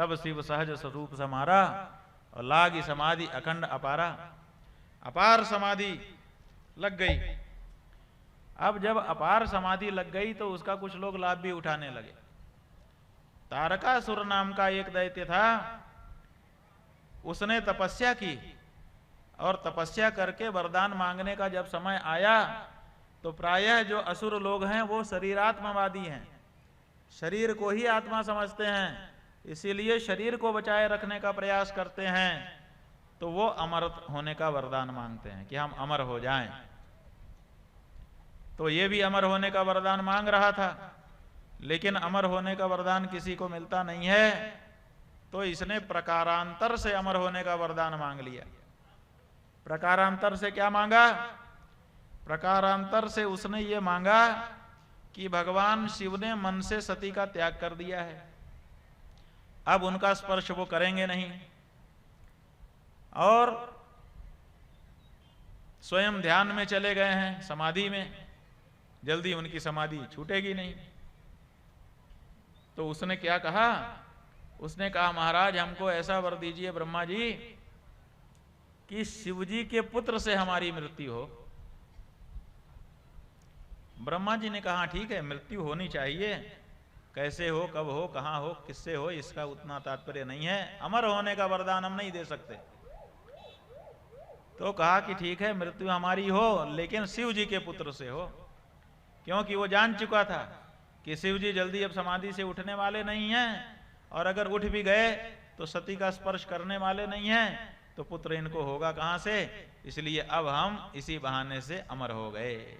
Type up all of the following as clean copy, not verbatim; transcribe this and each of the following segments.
तब शिव सहज स्वरूप समारा और लागी समाधि अखंड अपारा। अपार समाधि लग गई। अब जब अपार समाधि लग गई तो उसका कुछ लोग लाभ भी उठाने लगे। तारकासुर नाम का एक दैत्य था, उसने तपस्या की और तपस्या करके वरदान मांगने का जब समय आया तो प्रायः जो असुर लोग हैं वो शरीरात्मवादी हैं, शरीर को ही आत्मा समझते हैं, इसीलिए शरीर को बचाए रखने का प्रयास करते हैं। तो वो अमर होने का वरदान मांगते हैं कि हम अमर हो जाएं। तो ये भी अमर होने का वरदान मांग रहा था, लेकिन अमर होने का वरदान किसी को मिलता नहीं है, तो इसने प्रकारांतर से अमर होने का वरदान मांग लिया। प्रकारांतर से क्या मांगा? प्रकारांतर से उसने ये मांगा कि भगवान शिव ने मन से सती का त्याग कर दिया है, अब उनका स्पर्श वो करेंगे नहीं, और स्वयं ध्यान में चले गए हैं, समाधि में, जल्दी उनकी समाधि छूटेगी नहीं। तो उसने क्या कहा? उसने कहा महाराज हमको ऐसा वर दीजिए ब्रह्मा जी कि शिवजी के पुत्र से हमारी मृत्यु हो। ब्रह्मा जी ने कहा ठीक है, मृत्यु होनी चाहिए, कैसे हो, कब हो, कहां हो, किससे हो, इसका उतना तात्पर्य नहीं है, अमर होने का वरदान हम नहीं दे सकते। तो कहा कि ठीक है, मृत्यु हमारी हो लेकिन शिव जी के पुत्र से हो, क्योंकि वो जान चुका था कि शिव जी जल्दी अब समाधि से उठने वाले नहीं हैं, और अगर उठ भी गए तो सती का स्पर्श करने वाले नहीं हैं, तो पुत्र इनको होगा कहां से, इसलिए अब हम इसी बहाने से अमर हो गए।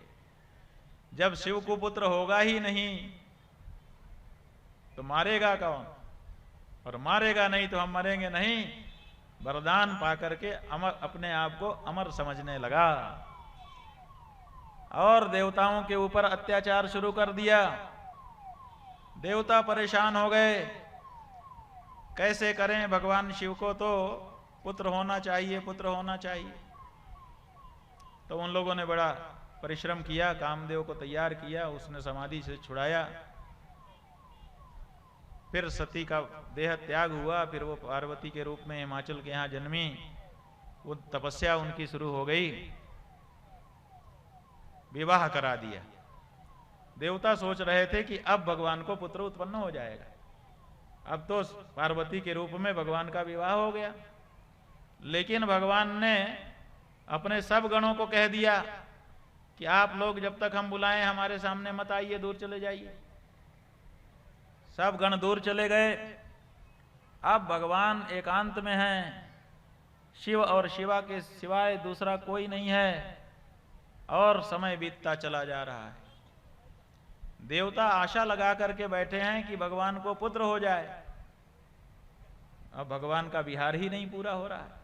जब शिव को पुत्र होगा ही नहीं तो मारेगा कौन, और मारेगा नहीं तो हम मरेंगे नहीं। वरदान पाकर के अमर, अपने आप को अमर समझने लगा और देवताओं के ऊपर अत्याचार शुरू कर दिया। देवता परेशान हो गए, कैसे करें, भगवान शिव को तो पुत्र होना चाहिए, पुत्र होना चाहिए। तो उन लोगों ने बड़ा परिश्रम किया, कामदेव को तैयार किया, उसने समाधि से छुड़ाया, फिर सती का देह त्याग हुआ, फिर वो पार्वती के रूप में हिमाचल के यहाँ जन्मी, वो तपस्या उनकी शुरू हो गई, विवाह करा दिया। देवता सोच रहे थे कि अब भगवान को पुत्र उत्पन्न हो जाएगा, अब तो पार्वती के रूप में भगवान का विवाह हो गया। लेकिन भगवान ने अपने सब गणों को कह दिया कि आप लोग जब तक हम बुलाएं हमारे सामने मत आइए, दूर चले जाइए। सब गण दूर चले गए। अब भगवान एकांत में हैं, शिव और शिवा के सिवाय दूसरा कोई नहीं है, और समय बीतता चला जा रहा है। देवता आशा लगा करके बैठे हैं कि भगवान को पुत्र हो जाए, अब भगवान का विहार ही नहीं पूरा हो रहा है।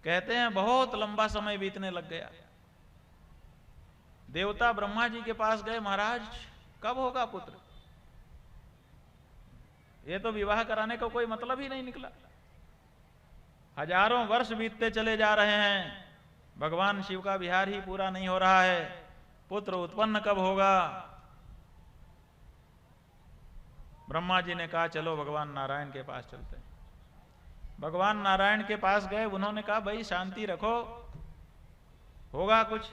कहते हैं बहुत लंबा समय बीतने लग गया। देवता ब्रह्मा जी के पास गए, महाराज कब होगा पुत्र, ये तो विवाह कराने का कोई मतलब ही नहीं निकला। हजारों वर्ष बीतते चले जा रहे हैं, भगवान शिव का विहार ही पूरा नहीं हो रहा है, पुत्र उत्पन्न कब होगा। ब्रह्मा जी ने कहा चलो भगवान नारायण के पास चलते हैं। भगवान नारायण के पास गए, उन्होंने कहा भाई शांति रखो, होगा कुछ।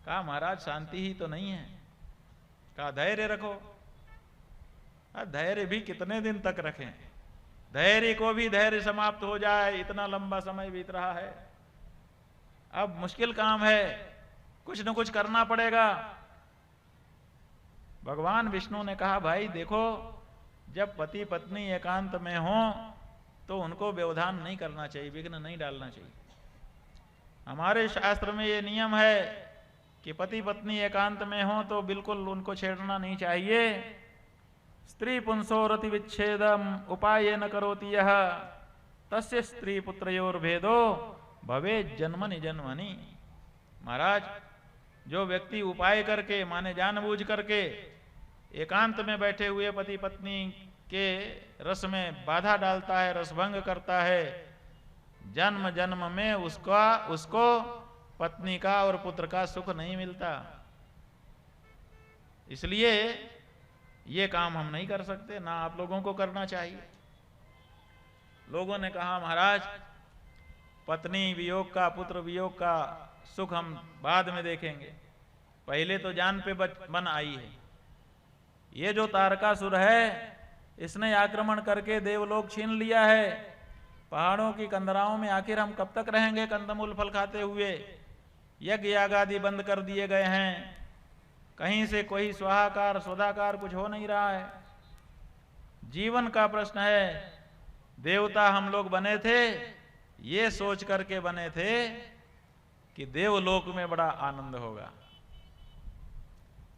कहा महाराज शांति ही तो नहीं है। कहा धैर्य रखो। धैर्य भी कितने दिन तक रखें, धैर्य को भी धैर्य समाप्त हो जाए, इतना लंबा समय बीत रहा है, अब मुश्किल काम है, कुछ न कुछ करना पड़ेगा। भगवान विष्णु ने कहा भाई देखो, जब पति पत्नी एकांत में हो तो उनको व्यवधान नहीं करना चाहिए, विघ्न नहीं डालना चाहिए। हमारे शास्त्र में ये नियम है कि पति पत्नी एकांत में हो तो बिल्कुल उनको छेड़ना नहीं चाहिए। स्त्री पुंसो रति विच्छेदम उपाय न करोति यह तस्य स्त्री पुत्रयोर भेदो भवे जन्मनि जन्मनि। महाराज जो व्यक्ति उपाय करके, माने जानबूझ करके एकांत में बैठे हुए पति पत्नी के रस में बाधा डालता है, रसभंग करता है, जन्म जन्म में उसको पत्नी का और पुत्र का सुख नहीं मिलता। इसलिए ये काम हम नहीं कर सकते, ना आप लोगों को करना चाहिए। लोगों ने कहा महाराज पत्नी वियोग का, पुत्र वियोग का सुख हम बाद में देखेंगे, पहले तो जान पे बन आई है। ये जो तारकासुर है इसने आक्रमण करके देवलोक छीन लिया है, पहाड़ों की कंदराओं में आखिर हम कब तक रहेंगे कंदमूल फल खाते हुए? यज्ञ याग आदि बंद कर दिए गए हैं, कहीं से कोई स्वाहाकार स्वधाकार कुछ हो नहीं रहा है। जीवन का प्रश्न है। देवता हम लोग बने थे ये सोच करके बने थे कि देवलोक में बड़ा आनंद होगा।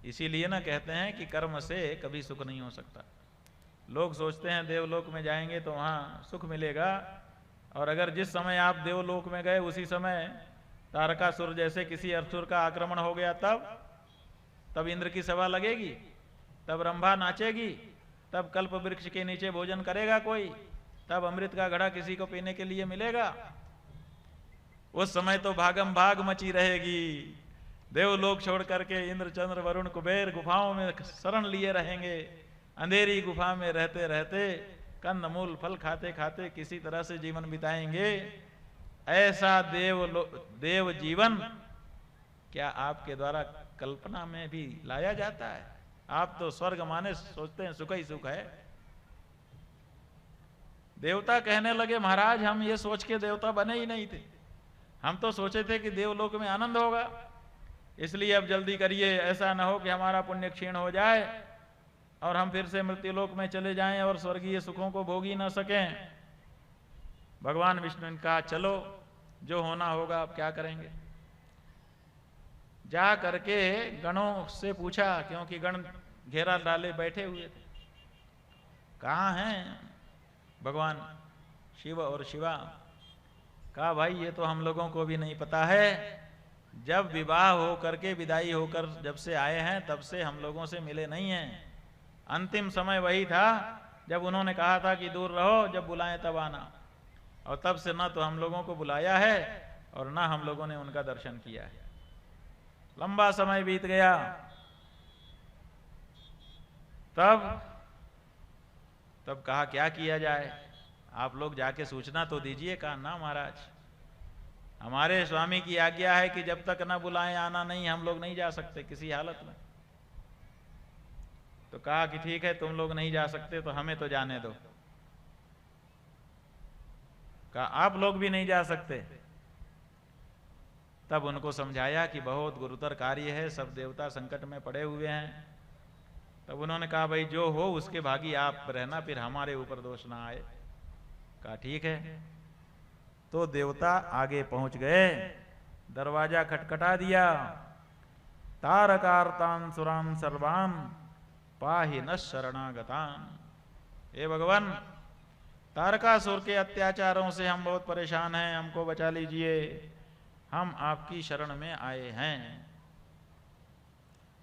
इसीलिए ना कहते हैं कि कर्म से कभी सुख नहीं हो सकता। लोग सोचते हैं देवलोक में जाएंगे तो वहां सुख मिलेगा, और अगर जिस समय आप देवलोक में गए उसी समय तारकासुर जैसे किसी असुर का आक्रमण हो गया, तब इंद्र की सभा लगेगी, तब रंभा नाचेगी, तब कल्प वृक्ष के नीचे भोजन करेगा कोई, तब अमृत का घड़ा किसी को पीने के लिए मिलेगा? उस समय तो भागम भाग मची रहेगी। देवलोक छोड़ करके इंद्र चंद्र वरुण कुबेर गुफाओं में शरण लिए रहेंगे, अंधेरी गुफा में रहते रहते कंदमूल फल खाते खाते किसी तरह से जीवन बिताएंगे। ऐसा देव जीवन क्या आपके द्वारा कल्पना में भी लाया जाता है? आप तो स्वर्ग माने सोचते हैं सुख ही सुख है। देवता कहने लगे महाराज हम ये सोच के देवता बने ही नहीं थे, हम तो सोचे थे कि देवलोक में आनंद होगा, इसलिए अब जल्दी करिए, ऐसा न हो कि हमारा पुण्य क्षीण हो जाए और हम फिर से मृत्युलोक में चले जाएं और स्वर्गीय सुखों को भोग ही न सकें। भगवान विष्णु ने कहा चलो जो होना होगा, अब क्या करेंगे। जा करके गणों से पूछा, क्योंकि गण घेरा डाले बैठे हुए थे, कहाँ हैं भगवान शिव और शिवा? कहा भाई ये तो हम लोगों को भी नहीं पता है, जब विवाह हो करके विदाई होकर जब से आए हैं तब से हम लोगों से मिले नहीं हैं। अंतिम समय वही था जब उन्होंने कहा था कि दूर रहो, जब बुलाएं तब आना, और तब से ना तो हम लोगों को बुलाया है और ना हम लोगों ने उनका दर्शन किया है। लंबा समय बीत गया, तब कहा क्या किया जाए, आप लोग जाके सूचना तो दीजिए। कहा ना महाराज, हमारे स्वामी की आज्ञा है कि जब तक ना बुलाएं आना नहीं, हम लोग नहीं जा सकते किसी हालत में। तो कहा कि ठीक है तुम लोग नहीं जा सकते तो हमें तो जाने दो। कहा आप लोग भी नहीं जा सकते। तब उनको समझाया कि बहुत गुरुतर कार्य है, सब देवता संकट में पड़े हुए हैं। तब उन्होंने कहा भाई जो हो उसके भागी आप रहना, फिर हमारे ऊपर दोष ना आए। कहा ठीक है। तो देवता आगे पहुंच गए, दरवाजा खटखटा दिया। तारकार्तान सुरान सर्वान पाहि न शरणागतान। हे भगवान, तारकासुर के अत्याचारों से हम बहुत परेशान हैं, हमको बचा लीजिए, हम आपकी शरण में आए हैं।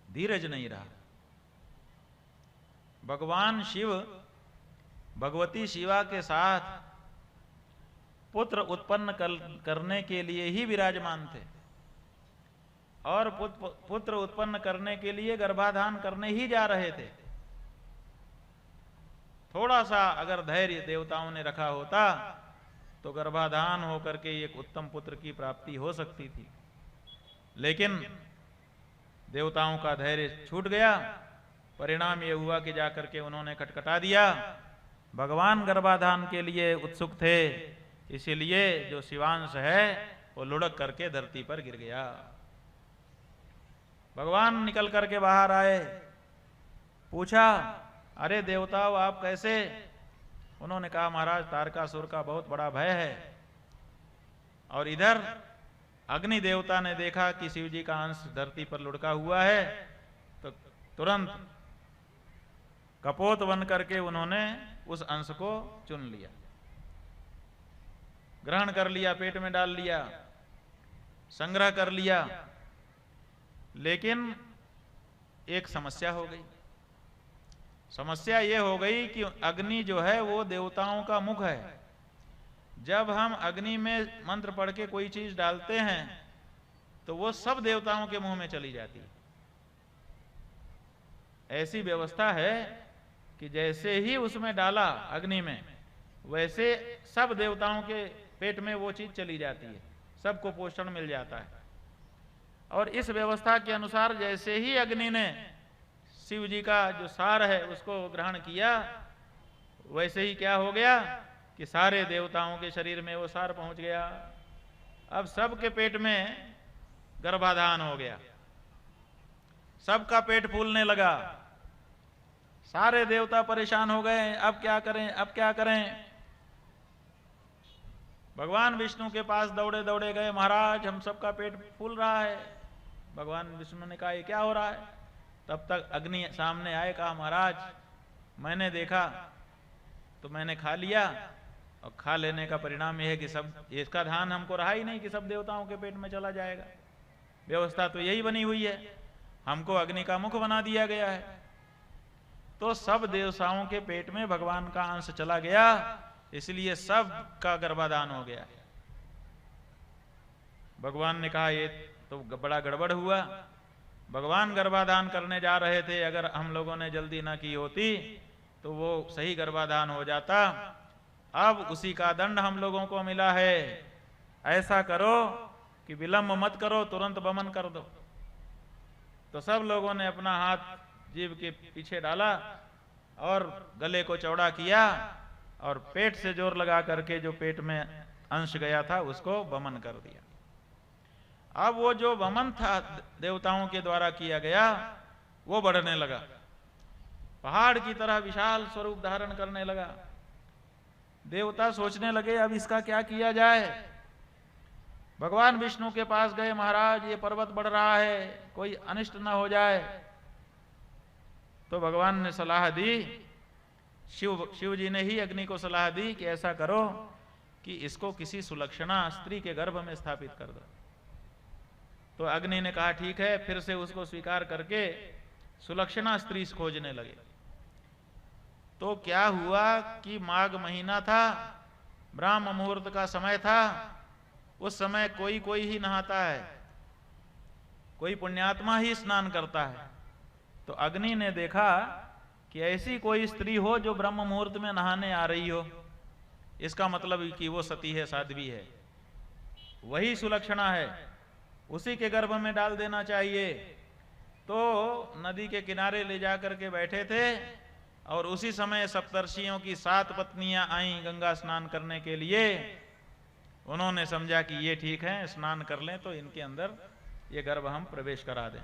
धीरज नहीं रहा। भगवान शिव भगवती शिवा के साथ पुत्र उत्पन्न करने के लिए ही विराजमान थे, और पुत्र उत्पन्न करने के लिए गर्भाधान करने ही जा रहे थे। थोड़ा सा अगर धैर्य देवताओं ने रखा होता तो गर्भाधान होकर के एक उत्तम पुत्र की प्राप्ति हो सकती थी, लेकिन देवताओं का धैर्य छूट गया। परिणाम ये हुआ कि जाकर के उन्होंने खटखटा दिया। भगवान गर्भाधान के लिए उत्सुक थे, इसीलिए जो शिवांश है वो लुढ़क करके धरती पर गिर गया। भगवान निकल करके बाहर आए, पूछा अरे देवताओं आप कैसे? उन्होंने कहा महाराज तारकासुर का बहुत बड़ा भय है। और इधर अग्नि देवता ने देखा कि शिव जी का अंश धरती पर लुढ़का हुआ है, तो तुरंत कपोत बन करके उन्होंने उस अंश को चुन लिया, ग्रहण कर लिया, पेट में डाल लिया, संग्रह कर लिया। लेकिन एक समस्या हो गई। समस्या ये हो गई कि अग्नि जो है वो देवताओं का मुख है। जब हम अग्नि में मंत्र पढ़ के कोई चीज डालते हैं तो वो सब देवताओं के मुंह में चली जाती है। ऐसी व्यवस्था है कि जैसे ही उसमें डाला अग्नि में, वैसे सब देवताओं के पेट में वो चीज चली जाती है, सबको पोषण मिल जाता है। और इस व्यवस्था के अनुसार जैसे ही अग्नि ने शिव जी का जो सार है उसको ग्रहण किया, वैसे ही क्या हो गया कि सारे देवताओं के शरीर में वो सार पहुंच गया। अब सबके पेट में गर्भाधान हो गया, सबका पेट फूलने लगा, सारे देवता परेशान हो गए। अब क्या करें, अब क्या करें। भगवान विष्णु के पास दौड़े दौड़े गए, महाराज हम सबका पेट फूल रहा है। भगवान विष्णु ने कहा ये क्या हो रहा है। तब तक अग्नि सामने आए, कहा महाराज मैंने देखा तो मैंने खा लिया, और खा लेने का परिणाम यह है कि सब, इसका ध्यान हमको रहा ही नहीं कि सब देवताओं के पेट में चला जाएगा। व्यवस्था तो यही बनी हुई है, हमको अग्नि का मुख बना दिया गया है। तो सब देवताओं के पेट में भगवान का अंश चला गया, इसलिए सब का गर्भाधान हो गया। भगवान ने कहा ये तो बड़ा गड़बड़ हुआ, भगवान गर्भाधान करने जा रहे थे, अगर हम लोगों ने जल्दी ना की होती तो वो सही गर्भाधान हो जाता। अब उसी का दंड हम लोगों को मिला है। ऐसा करो कि विलंब मत करो, तुरंत वमन कर दो। तो सब लोगों ने अपना हाथ जीभ के पीछे डाला और गले को चौड़ा किया और पेट से जोर लगा करके जो पेट में अंश गया था उसको वमन कर दिया। अब वो जो वमन था देवताओं के द्वारा किया गया वो बढ़ने लगा, पहाड़ की तरह विशाल स्वरूप धारण करने लगा। देवता सोचने लगे अब इसका क्या किया जाए। भगवान विष्णु के पास गए, महाराज ये पर्वत बढ़ रहा है, कोई अनिष्ट न हो जाए। तो भगवान ने सलाह दी, शिव जी ने ही अग्नि को सलाह दी कि ऐसा करो कि इसको किसी सुलक्षणा स्त्री के गर्भ में स्थापित कर दो। तो अग्नि ने कहा ठीक है, फिर से उसको स्वीकार करके सुलक्षणा स्त्री खोजने लगे। तो क्या हुआ कि माघ महीना था, ब्राह्म मुहूर्त का समय था। उस समय कोई कोई ही नहाता है, कोई पुण्यात्मा ही स्नान करता है। तो अग्नि ने देखा कि ऐसी कोई स्त्री हो जो ब्रह्म मुहूर्त में नहाने आ रही हो, इसका मतलब कि वो सती है, साध्वी है, वही सुलक्षणा है, उसी के गर्भ में डाल देना चाहिए। तो नदी के किनारे ले जाकर के बैठे थे और उसी समय सप्तर्षियों की 7 पत्नियां आईं गंगा स्नान करने के लिए। उन्होंने समझा कि ये ठीक है, स्नान कर लें तो इनके अंदर ये गर्भ हम प्रवेश करा दें।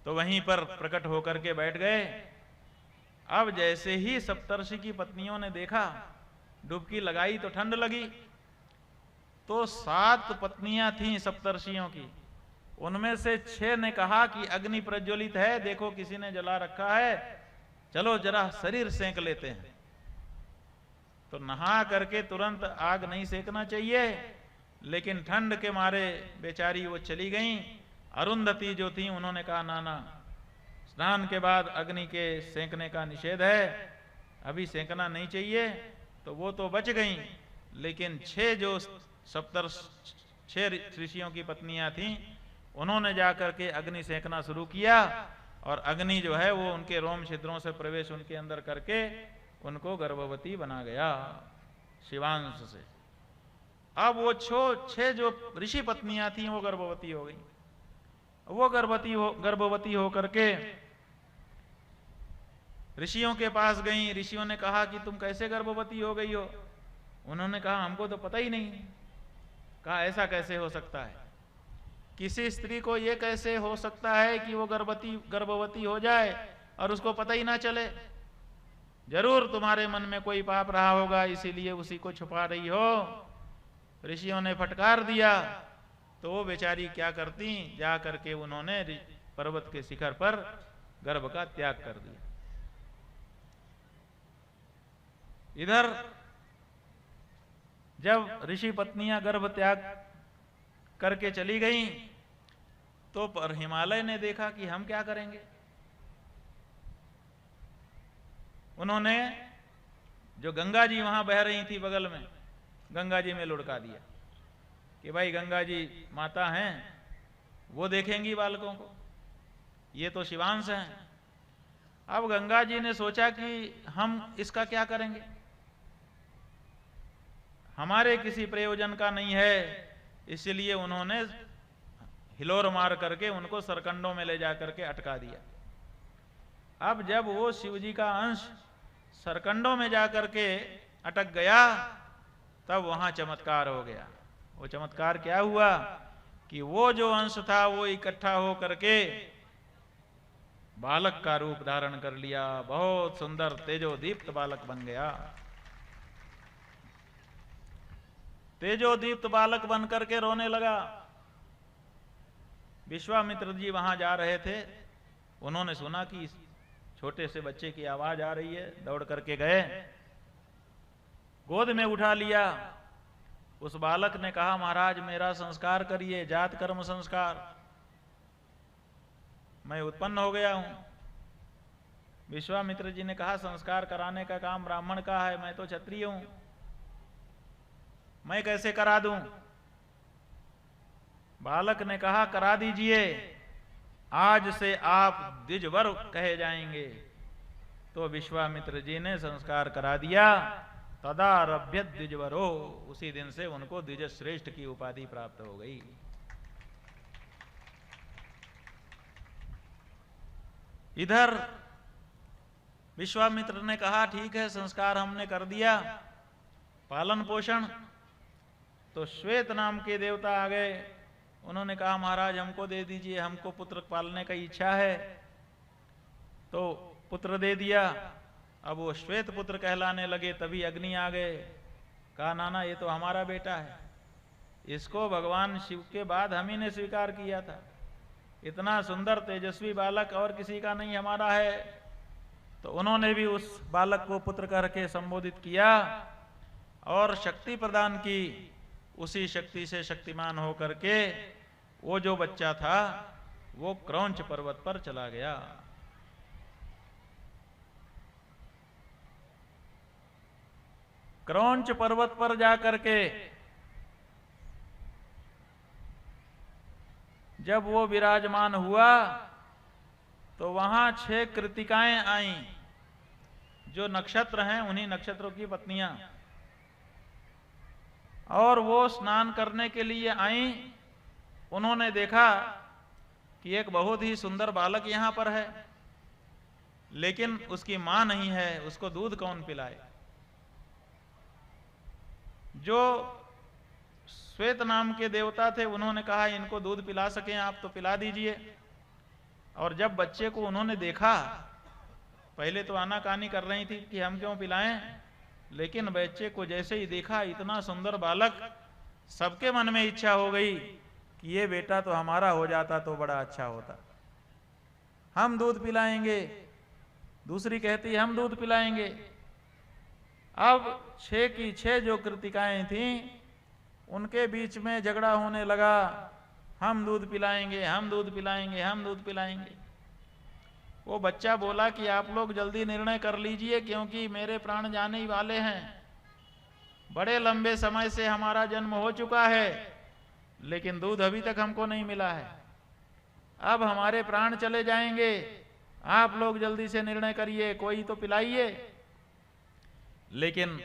तो वहीं पर प्रकट होकर के बैठ गए। अब जैसे ही सप्तर्षि की पत्नियों ने देखा, डुबकी लगाई तो ठंड लगी। तो 7 पत्नियां थीं सप्तर्षियों की, उनमें से 6 ने कहा कि अग्नि प्रज्वलित है, देखो किसी ने जला रखा है, चलो जरा शरीर सेंक लेते हैं। तो नहा करके तुरंत आग नहीं सेकना चाहिए, लेकिन ठंड के मारे बेचारी वो चली गईं। अरुंधति जो थी उन्होंने कहा ना ना, स्नान के बाद अग्नि के सेंकने का निषेध है, अभी सेंकना नहीं चाहिए। तो वो तो बच गईं, लेकिन 6 ऋषियों की पत्नियां थीं, उन्होंने जाकर के अग्नि सेंकना शुरू किया और अग्नि जो है वो उनके रोम छिद्रों से प्रवेश उनके अंदर करके उनको गर्भवती बना गया शिवांश से। अब वो 6 जो ऋषि पत्नियां थीं वो गर्भवती हो गई। वो गर्भवती हो करके ऋषियों के पास गईं। ऋषियों ने कहा कि तुम कैसे गर्भवती हो गई हो। उन्होंने कहा हमको तो पता ही नहीं। कहा ऐसा कैसे हो सकता है, किसी स्त्री को ये कैसे हो सकता है कि वो गर्भवती हो जाए और उसको पता ही ना चले। जरूर तुम्हारे मन में कोई पाप रहा होगा, इसीलिए उसी को छुपा रही हो। ऋषियों ने फटकार दिया। तो वो बेचारी क्या करती, जा करके उन्होंने पर्वत के शिखर पर गर्भ का त्याग कर दिया। इधर जब ऋषि पत्नियां गर्भ त्याग करके चली गईं, तो पर हिमालय ने देखा कि हम क्या करेंगे। उन्होंने जो गंगा जी वहां बह रही थी बगल में, गंगा जी में लुढ़का दिया कि भाई गंगा जी माता हैं, वो देखेंगी बालकों को, ये तो शिवांश हैं। अब गंगा जी ने सोचा कि हम इसका क्या करेंगे, हमारे किसी प्रयोजन का नहीं है, इसलिए उन्होंने हिलोर मार करके उनको सरकंडों में ले जाकर के अटका दिया। अब जब वो शिव जी का अंश सरकंडों में जाकर के अटक गया, तब वहां चमत्कार हो गया। वो चमत्कार क्या हुआ कि वो जो अंश था वो इकट्ठा हो करके बालक का रूप धारण कर लिया, बहुत सुंदर तेजोदीप्त बालक बन गया। तेजोदीप्त बालक बन करके रोने लगा। विश्वामित्र जी वहां जा रहे थे, उन्होंने सुना कि छोटे से बच्चे की आवाज आ रही है, दौड़ करके गए, गोद में उठा लिया। उस बालक ने कहा, महाराज मेरा संस्कार करिए, जात कर्म संस्कार, मैं उत्पन्न हो गया हूं। विश्वामित्र जी ने कहा, संस्कार कराने का काम ब्राह्मण का है, मैं तो क्षत्रिय हूं, मैं कैसे करा दूं। बालक ने कहा, करा दीजिए, आज से आप द्विजवर कहे जाएंगे। तो विश्वामित्र जी ने संस्कार करा दिया। तदारभ्य द्विजवरो, उसी दिन से उनको द्विज श्रेष्ठ की उपाधि प्राप्त हो गई। इधर विश्वामित्र ने कहा, ठीक है संस्कार हमने कर दिया, पालन पोषण। तो श्वेत नाम के देवता आ गए, उन्होंने कहा, महाराज हमको दे दीजिए, हमको पुत्र पालने की इच्छा है। तो पुत्र दे दिया। अब वो श्वेत पुत्र कहलाने लगे, तभी अग्नि आ गए, कहा, नाना ये तो हमारा बेटा है, इसको भगवान शिव के बाद हम ही ने स्वीकार किया था, इतना सुंदर तेजस्वी बालक और किसी का नहीं, हमारा है। तो उन्होंने भी उस बालक को पुत्र करके संबोधित किया और शक्ति प्रदान की। उसी शक्ति से शक्तिमान होकर के वो जो बच्चा था वो क्रौंच पर्वत पर चला गया। क्रौंच पर्वत पर जाकर के जब वो विराजमान हुआ तो वहां 6 कृतिकाएं आईं, जो नक्षत्र हैं उन्हीं नक्षत्रों की पत्नियां, और वो स्नान करने के लिए आईं। उन्होंने देखा कि एक बहुत ही सुंदर बालक यहां पर है, लेकिन उसकी मां नहीं है, उसको दूध कौन पिलाए। जो श्वेत नाम के देवता थे उन्होंने कहा, इनको दूध पिला सकें आप तो पिला दीजिए। और जब बच्चे को उन्होंने देखा, पहले तो आनाकानी कर रही थी कि हम क्यों पिलाएं, लेकिन बच्चे को जैसे ही देखा, इतना सुंदर बालक, सबके मन में इच्छा हो गई कि ये बेटा तो हमारा हो जाता तो बड़ा अच्छा होता, हम दूध पिलाएंगे। दूसरी कहती हम दूध पिलाएंगे। अब 6 की 6 जो कृतिकाएं थीं उनके बीच में झगड़ा होने लगा, हम दूध पिलाएंगे, हम दूध पिलाएंगे, हम दूध पिलाएंगे। वो बच्चा बोला कि आप लोग जल्दी निर्णय कर लीजिए, क्योंकि मेरे प्राण जाने ही वाले हैं, बड़े लंबे समय से हमारा जन्म हो चुका है, लेकिन दूध अभी तक हमको नहीं मिला है, अब हमारे प्राण चले जाएंगे, आप लोग जल्दी से निर्णय करिए, कोई तो पिलाइए। लेकिन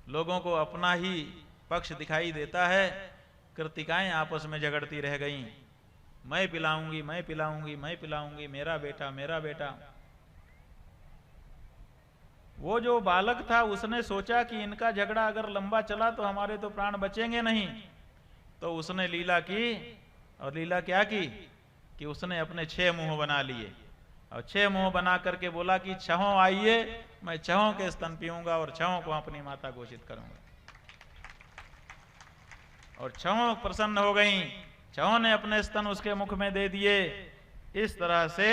लोगों को अपना ही पक्ष दिखाई देता है। कृतिकाएं आपस में झगड़ती रह गईं, मैं पिलाऊंगी, मैं पिलाऊंगी, मैं पिलाऊंगी, मेरा बेटा, मेरा बेटा। वो जो बालक था उसने सोचा कि इनका झगड़ा अगर लंबा चला तो हमारे तो प्राण बचेंगे नहीं। तो उसने लीला की, और लीला क्या की कि उसने अपने 6 मुंह बना लिए, और 6 मुंह बना करके बोला कि 6 आइए, मैं 6 के स्तन पीऊंगा और 6 को अपनी माता घोषित करूंगा। और 6 प्रसन्न हो गईं, 6 ने अपने स्तन उसके मुख में दे दिए। इस तरह से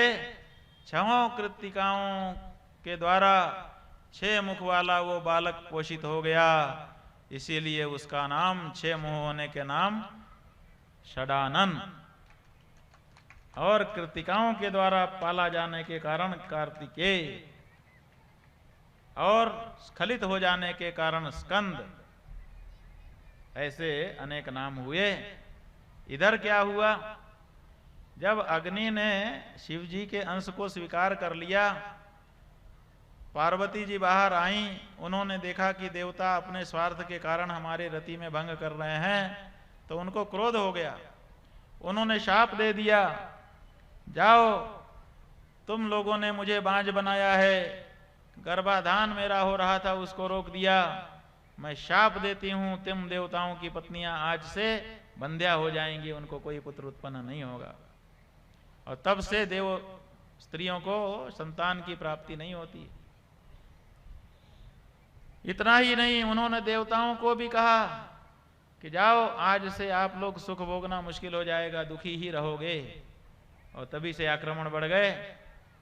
6 कृतिकाओं के द्वारा 6 मुख वाला वो बालक पोषित हो गया। इसीलिए उसका नाम 6 मुंह होने के नाम षडानन, और कृतिकाओं के द्वारा पाला जाने के कारण कार्तिकेय, और स्खलित हो जाने के कारण स्कंद, ऐसे अनेक नाम हुए। इधर क्या हुआ, जब अग्नि ने शिव जी के अंश को स्वीकार कर लिया पार्वती जी बाहर आईं, उन्होंने देखा कि देवता अपने स्वार्थ के कारण हमारे रति में भंग कर रहे हैं, तो उनको क्रोध हो गया। उन्होंने शाप दे दिया, जाओ तुम लोगों ने मुझे बांझ बनाया है, गर्भाधान मेरा हो रहा था उसको रोक दिया, मैं शाप देती हूं तुम देवताओं की पत्नियां आज से बंध्या हो जाएंगी, उनको कोई पुत्र उत्पन्न नहीं होगा। और तब से देव स्त्रियों को संतान की प्राप्ति नहीं होती। इतना ही नहीं, उन्होंने देवताओं को भी कहा कि जाओ आज से आप लोग सुख भोगना मुश्किल हो जाएगा, दुखी ही रहोगे। और तभी से आक्रमण बढ़ गए,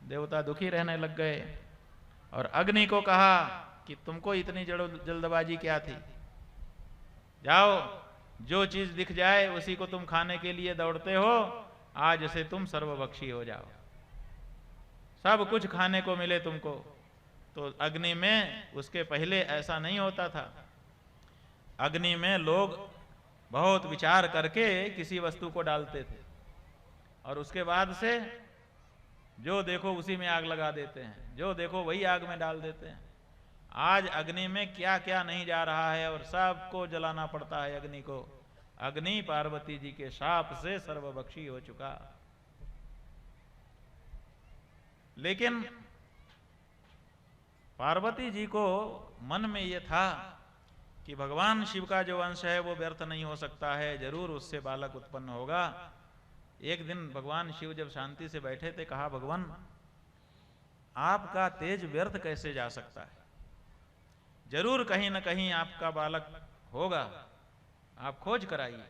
देवता दुखी रहने लग गए। और अग्नि को कहा कि तुमको इतनी जल्दबाजी क्या थी, जाओ जो चीज दिख जाए उसी को तुम खाने के लिए दौड़ते हो, आज से तुम सर्वभक्षी हो जाओ, सब कुछ खाने को मिले तुमको। तो अग्नि में उसके पहले ऐसा नहीं होता था। अग्नि में लोग बहुत विचार करके किसी वस्तु को डालते थे और उसके बाद से जो देखो उसी में आग लगा देते हैं, जो देखो वही आग में डाल देते हैं। आज अग्नि में क्या क्या नहीं जा रहा है और सबको जलाना पड़ता है अग्नि को। अग्नि पार्वती जी के शाप से सर्वभक्षी हो चुका। लेकिन पार्वती जी को मन में यह था कि भगवान शिव का जो वंश है वो व्यर्थ नहीं हो सकता है, जरूर उससे बालक उत्पन्न होगा। एक दिन भगवान शिव जब शांति से बैठे थे, कहा भगवान आपका तेज व्यर्थ कैसे जा सकता है, जरूर कहीं न कहीं आपका बालक होगा, आप खोज कराइए।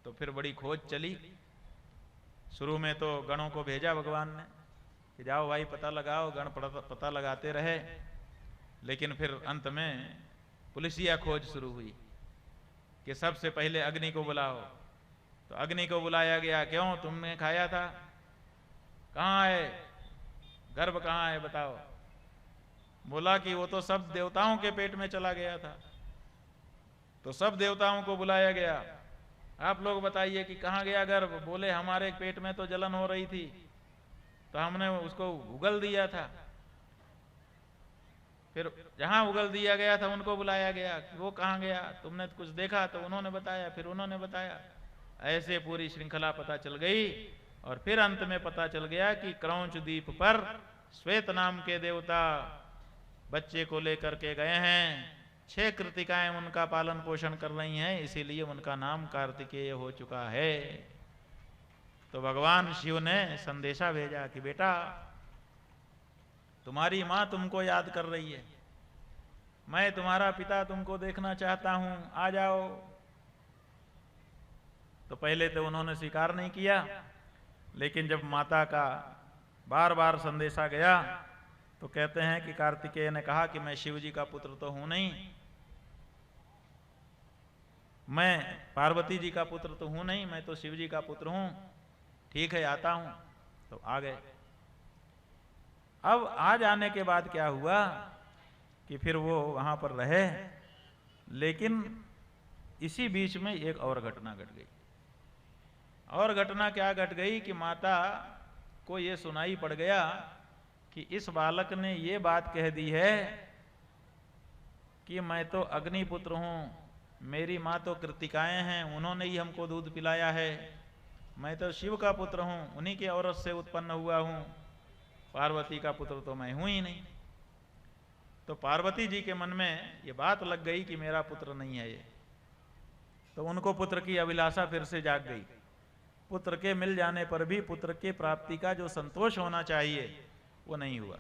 तो फिर बड़ी खोज चली। शुरू में तो गणों को भेजा भगवान ने कि जाओ भाई पता लगाओ, गण पता लगाते रहे। लेकिन फिर अंत में पुलिसिया खोज शुरू हुई कि सबसे पहले अग्नि को बुलाओ। तो अग्नि को बुलाया गया, क्यों तुमने खाया था, कहाँ है गर्भ, कहाँ है बताओ। बोला कि वो तो सब देवताओं के पेट में चला गया था। तो सब देवताओं को बुलाया गया, आप लोग बताइए कि कहाँ गया गर्भ। बोले हमारे पेट में तो जलन हो रही थी तो हमने उसको उगल दिया था। फिर जहां उगल दिया गया था उनको बुलाया गया कि वो कहाँ गया, तुमने कुछ देखा, तो उन्होंने बताया, फिर उन्होंने बताया। ऐसे पूरी श्रृंखला पता चल गई। और फिर अंत में पता चल गया कि क्रौंच द्वीप पर श्वेत नाम के देवता बच्चे को लेकर के गए हैं। 6 कृतिकाएं उनका पालन पोषण कर रही हैं, इसीलिए उनका नाम कार्तिकेय हो चुका है। तो भगवान शिव ने संदेशा भेजा कि बेटा तुम्हारी मां तुमको याद कर रही है, मैं तुम्हारा पिता तुमको देखना चाहता हूं, आ जाओ। तो पहले तो उन्होंने स्वीकार नहीं किया, लेकिन जब माता का बार बार संदेशा गया तो कहते हैं कि कार्तिकेय ने कहा कि मैं शिव जी का पुत्र तो हूं नहीं, मैं पार्वती जी का पुत्र तो हूं नहीं, मैं तो शिव जी का पुत्र हूं, ठीक है आता हूं। तो आ गए। अब आ जाने के बाद क्या हुआ कि फिर वो वहां पर रहे। लेकिन इसी बीच में एक और घटना घट गई। और घटना क्या घट गई कि माता को ये सुनाई पड़ गया कि इस बालक ने ये बात कह दी है कि मैं तो अग्निपुत्र हूं, मेरी माँ तो कृतिकाएं हैं, उन्होंने ही हमको दूध पिलाया है, मैं तो शिव का पुत्र हूं, उन्हीं के औरत से उत्पन्न हुआ हूं, पार्वती का पुत्र तो मैं हूं ही नहीं। तो पार्वती जी के मन में ये बात लग गई कि मेरा पुत्र नहीं है ये। तो उनको पुत्र की अभिलाषा फिर से जाग गई। पुत्र के मिल जाने पर भी पुत्र के प्राप्ति का जो संतोष होना चाहिए वो नहीं हुआ।